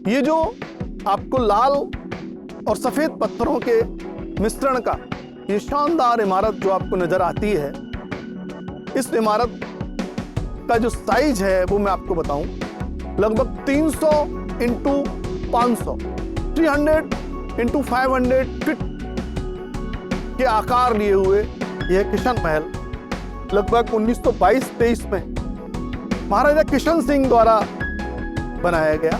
ये जो आपको लाल और सफेद पत्थरों के मिश्रण का ये शानदार इमारत जो आपको नजर आती है, इस इमारत का जो साइज है वो मैं आपको बताऊं, लगभग 300 इंटू 500 300 इंटू 500 फीट के आकार लिए हुए यह किशन महल लगभग 1922-23 में महाराजा किशन सिंह द्वारा बनाया गया।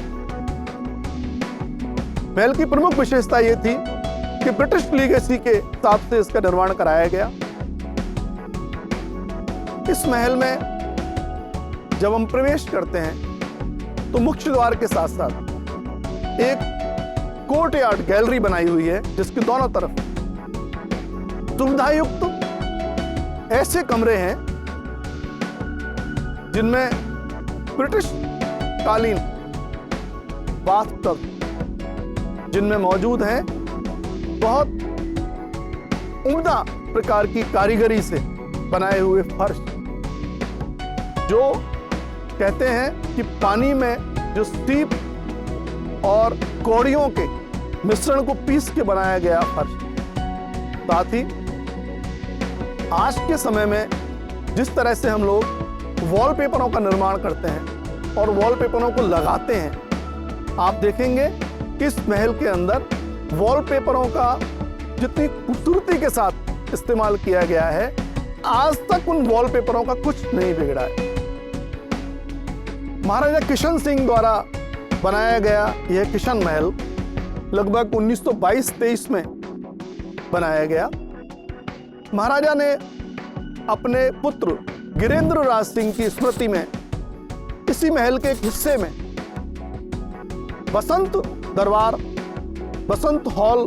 महल की प्रमुख विशेषता यह थी कि ब्रिटिश लीगेसी के हिसाब से इसका निर्माण कराया गया। इस महल में जब हम प्रवेश करते हैं तो मुख्य द्वार के साथ साथ एक कोर्टयार्ड गैलरी बनाई हुई है, जिसके दोनों तरफ सुविधायुक्त ऐसे कमरे हैं जिनमें ब्रिटिश कालीन बाथटब जिनमें मौजूद हैं, बहुत उम्दा प्रकार की कारीगरी से बनाए हुए फर्श, जो कहते हैं कि पानी में जो सीप और कौड़ियों के मिश्रण को पीस के बनाया गया फर्श। साथ ही आज के समय में जिस तरह से हम लोग वॉलपेपरों का निर्माण करते हैं और वॉलपेपरों को लगाते हैं, आप देखेंगे कि इस महल के अंदर वॉलपेपरों का जितनी खूबसूरती के साथ इस्तेमाल किया गया है, आज तक उन वॉलपेपरों का कुछ नहीं बिगड़ा है। महाराजा किशन सिंह द्वारा बनाया गया यह किशन महल लगभग 1922-23 में बनाया गया। महाराजा ने अपने पुत्र गिरेंद्र राज सिंह की स्मृति में इसी महल के एक हिस्से में बसंत दरबार, बसंत हॉल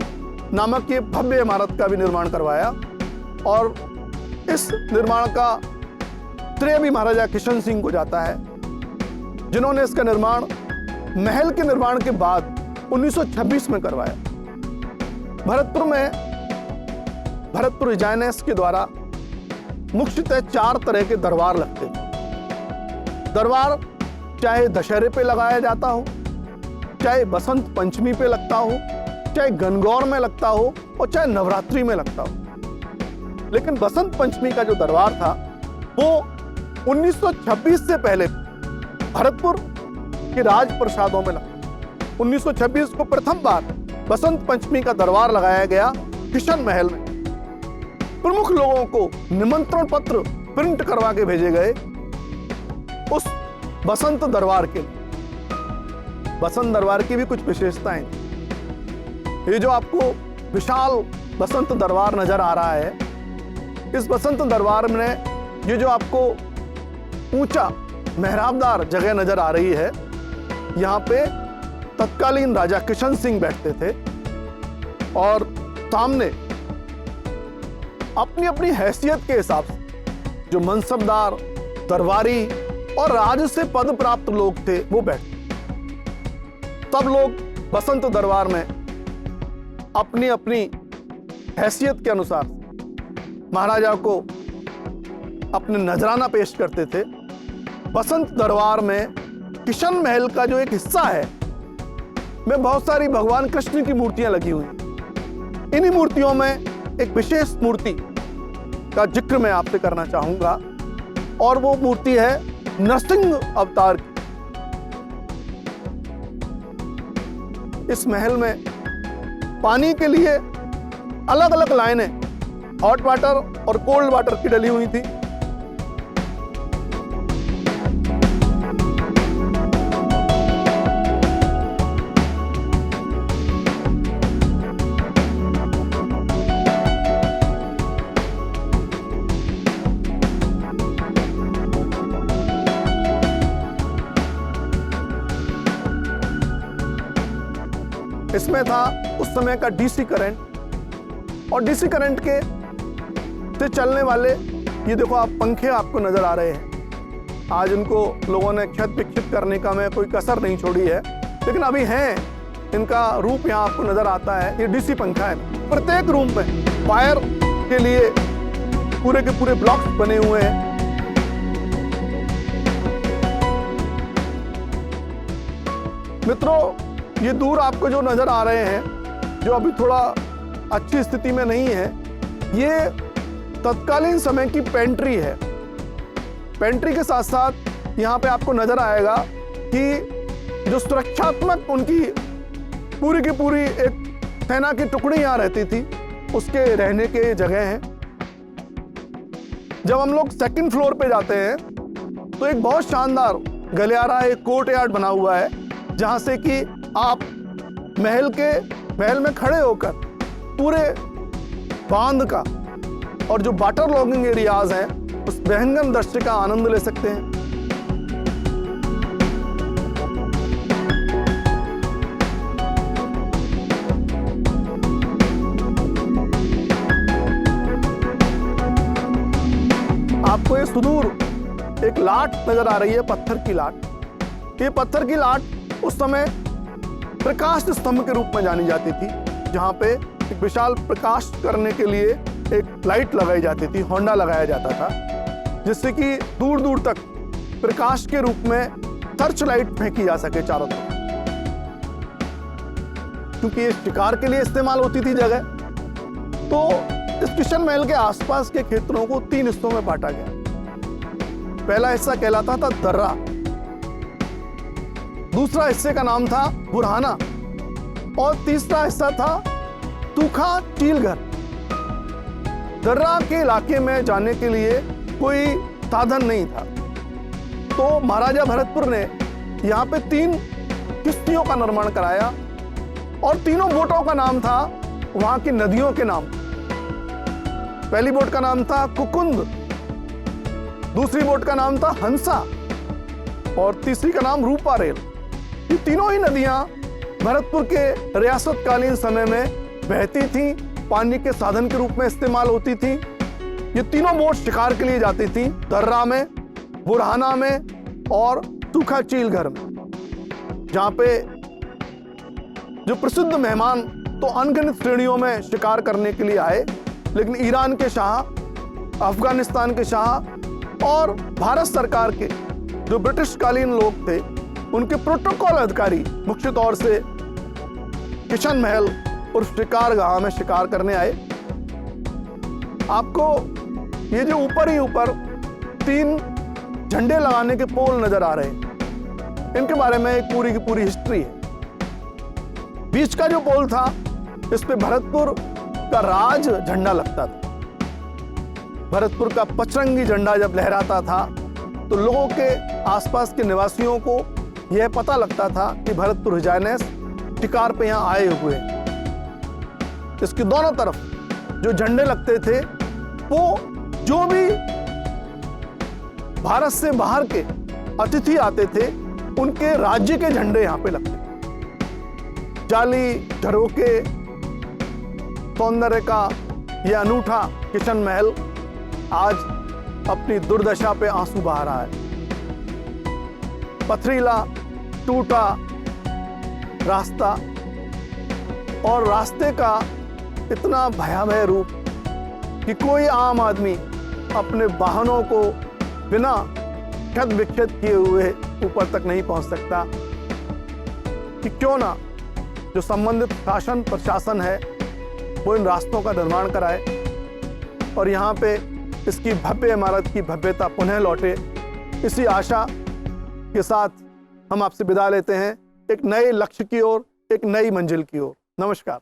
नामक ये भव्य इमारत का भी निर्माण करवाया, और इस निर्माण का श्रेय भी महाराजा किशन सिंह को जाता है, जिन्होंने इसका निर्माण महल के निर्माण के बाद 1926 में करवाया। भरतपुर रिजाइनेस के द्वारा मुख्यतः 4 तरह के दरबार लगते थे। दरबार चाहे दशहरे पे लगाया जाता हो, चाहे बसंत पंचमी पे लगता हो, चाहे गणगौर में लगता हो, और चाहे नवरात्रि में लगता हो। लेकिन बसंत पंचमी का जो दरबार था वो 1926 से पहले भरतपुर के राजप्रसादों में लगा। 1926 को प्रथम बार बसंत पंचमी का दरबार लगाया गया किशन महल में। प्रमुख लोगों को निमंत्रण पत्र प्रिंट करवा के भेजे गए उस बसंत दरबार के लिए। बसंत दरबार की भी कुछ विशेषताएं थी। ये जो आपको विशाल बसंत दरबार नजर आ रहा है, इस बसंत दरबार में ये जो आपको ऊंचा मेहराबदार जगह नजर आ रही है, यहाँ पे तत्कालीन राजा किशन सिंह बैठते थे, और सामने अपनी अपनी हैसियत के हिसाब से जो मनसबदार, दरबारी और राज से पद प्राप्त लोग थे वो बैठते। सब लोग बसंत दरबार में अपनी अपनी हैसियत के अनुसार महाराजा को अपने नजराना पेश करते थे। बसंत दरबार में किशन महल का जो एक हिस्सा है में बहुत सारी भगवान कृष्ण की मूर्तियां लगी हुई हैं। इन्हीं मूर्तियों में एक विशेष मूर्ति का जिक्र मैं आपसे करना चाहूंगा, और वो मूर्ति है नरसिंह अवतार की। इस महल में पानी के लिए अलग अलग लाइनें हॉट वाटर और कोल्ड वाटर की डली हुई थी। इसमें था उस समय का डीसी करंट, और डीसी करंट के से चलने वाले ये देखो आप पंखे आपको नजर आ रहे हैं। आज इनको लोगों ने क्षत विक्षत करने का में कोई कसर नहीं छोड़ी है, लेकिन अभी हैं, इनका रूप यहाँ आपको नजर आता है। ये डीसी पंखा है। प्रत्येक रूम में फायर के लिए पूरे के पूरे ब्लॉक्स बने हुए हैं। मित्रों, ये दूर आपको जो नज़र आ रहे हैं, जो अभी थोड़ा अच्छी स्थिति में नहीं है, ये तत्कालीन समय की पेंट्री है। पेंट्री के साथ साथ यहाँ पे आपको नज़र आएगा कि जो सुरक्षात्मक उनकी पूरी की पूरी एक सेना की टुकड़ी यहाँ रहती थी, उसके रहने के जगह हैं। जब हम लोग सेकंड फ्लोर पे जाते हैं तो एक बहुत शानदार गलियारा, एक कोर्ट यार्ड बना हुआ है, जहाँ से कि आप महल में खड़े होकर पूरे बांध का और जो वाटर लॉगिंग एरियाज हैं उस विहंगम दृश्य का आनंद ले सकते हैं। आपको ये सुदूर एक लाट नजर आ रही है, पत्थर की लाट। ये पत्थर की लाट उस समय प्रकाश स्तंभ के रूप में जानी जाती थी, जहाँ पे एक विशाल प्रकाश करने के लिए एक लाइट लगाई जाती थी, होंडा लगाया जाता था, जिससे कि दूर दूर तक प्रकाश के रूप में टर्च लाइट फेंकी जा सके चारों तरफ। क्योंकि ये शिकार के लिए इस्तेमाल होती थी जगह, तो इस किशन महल के आसपास के क्षेत्रों को 3 हिस्सों में बांटा गया। पहला हिस्सा कहलाता था दर्रा, दूसरा हिस्से का नाम था बुरहाना और तीसरा हिस्सा था तूखा चीलघर। दर्रा के इलाके में जाने के लिए कोई साधन नहीं था, तो महाराजा भरतपुर ने यहाँ पे 3 किश्तियों का निर्माण कराया और तीनों बोटों का नाम था वहां की नदियों के नाम। पहली बोट का नाम था कुकुंद, दूसरी बोट का नाम था हंसा और तीसरी का नाम रूपारेल। ये तीनों ही नदियां भरतपुर के रियासतकालीन समय में बहती थीं, पानी के साधन के रूप में इस्तेमाल होती थीं। ये तीनों बोट शिकार के लिए जाती थीं, दर्रा में, बुरहाना में और सूखा चीलघर में, जहां पे जो प्रसिद्ध मेहमान तो अनगिनत श्रेणियों में शिकार करने के लिए आए, लेकिन ईरान के शाह, अफगानिस्तान के शाह और भारत सरकार के जो ब्रिटिशकालीन लोग थे, उनके प्रोटोकॉल अधिकारी मुख्य तौर से किशन महल और शिकारगाह में शिकार करने आए। आपको ये जो ऊपर ही ऊपर 3 झंडे लगाने के पोल नजर आ रहे हैं, इनके बारे में एक पूरी की पूरी हिस्ट्री है। बीच का जो पोल था, इस पे भरतपुर का राज झंडा लगता था। भरतपुर का पचरंगी झंडा जब लहराता था तो लोगों के, आसपास के निवासियों को यह पता लगता था कि भरतपुर हिजाइनेस शिकार पे यहाँ आए हुए हैं। इसकी दोनों तरफ जो झंडे लगते थे, वो जो भी भारत से बाहर के अतिथि आते थे, उनके राज्य के झंडे यहाँ पे लगते थे। जाली झरोके सौंदर्य का यह अनूठा किशन महल आज अपनी दुर्दशा पे आंसू बहा रहा है। पथरीला टूटा रास्ता और रास्ते का इतना भयावह रूप कि कोई आम आदमी अपने वाहनों को बिना क्षत विक्षत किए हुए ऊपर तक नहीं पहुंच सकता, कि क्यों ना जो संबंधित शासन प्रशासन है वो इन रास्तों का निर्माण कराए और यहाँ पे इसकी भव्य इमारत की भव्यता पुनः लौटे। इसी आशा के साथ हम आपसे विदा लेते हैं, एक नए लक्ष्य की ओर, एक नई मंजिल की ओर। नमस्कार।